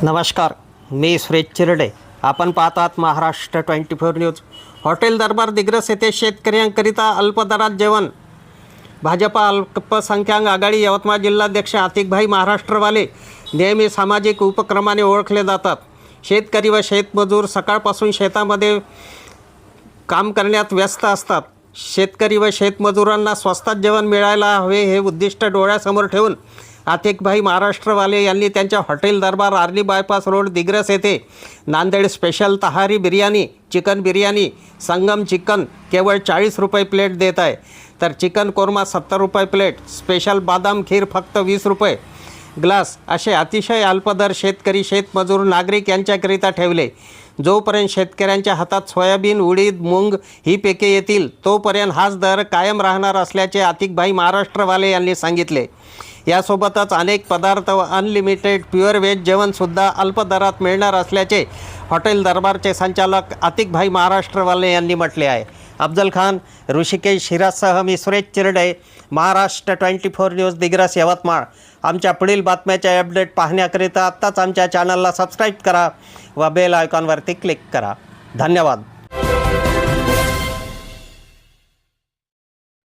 नमस्कार, मी सुरेश चिरडे. आपण पाहतात महाराष्ट्र 24 न्यूज. हॉटेल दरबार दिग्रस येथे शेतकऱ्यांकरिता अल्पदरात जेवण. भाजपा अल्पसंख्याक आघाडी यवतमाळ जिल्हाध्यक्ष आतिकभाई महाराष्ट्रवाले नेहमी सामाजिक उपक्रमाने ओळखले जातात. शेतकरी व शेतमजूर सकाळपासून शेतामध्ये काम करण्यात व्यस्त असतात. शेतकरी व शेतमजुरांना स्वस्तात जेवण मिळायला हवे हे उद्दिष्ट डोळ्यासमोर ठेवून आतिकभाई महाराष्ट्रवाले यांनी त्यांच्या हॉटेल दरबार आर्ली बायपास रोड दिग्रस येथे नांदेड स्पेशल तहारी बिर्याणी, चिकन बिर्याणी, संगम चिकन केवळ 40 रुपये प्लेट देत आहे, तर चिकन कोरमा 70 रुपये प्लेट, स्पेशल बादाम खीर फक्त 20 रुपये ग्लास असे अतिशय अल्पदर शेतकरी, शेतमजूर, नागरिक यांच्याकरिता ठेवले. जोपर्यंत शेतकऱ्यांच्या हातात सोयाबीन, उडीद, मूग ही पिके येतील तोपर्यंत हाच दर कायम राहणार असल्याचे आतिकभाई महाराष्ट्रवाले यांनी सांगितले. यासोबतच अनेक पदार्थ व अनलिमिटेड प्युअर व्हेज जेवणसुद्धा अल्प दरात मिळणार असल्याचे हॉटेल दरबारचे संचालक आतिकभाई महाराष्ट्रवाले यांनी म्हटले आहे. अफजल खान, ऋषिकेश हिराजसह मी सुरेश चिरडे, महाराष्ट्र 24 न्यूज दिग्रस, यवतमाळ. आमच्या पुढील बातम्याचे अपडेट पाहण्याकरिता आत्ताच आमच्या चॅनलला सबस्क्राईब करा व बेल आयकॉनवरती क्लिक करा. धन्यवाद.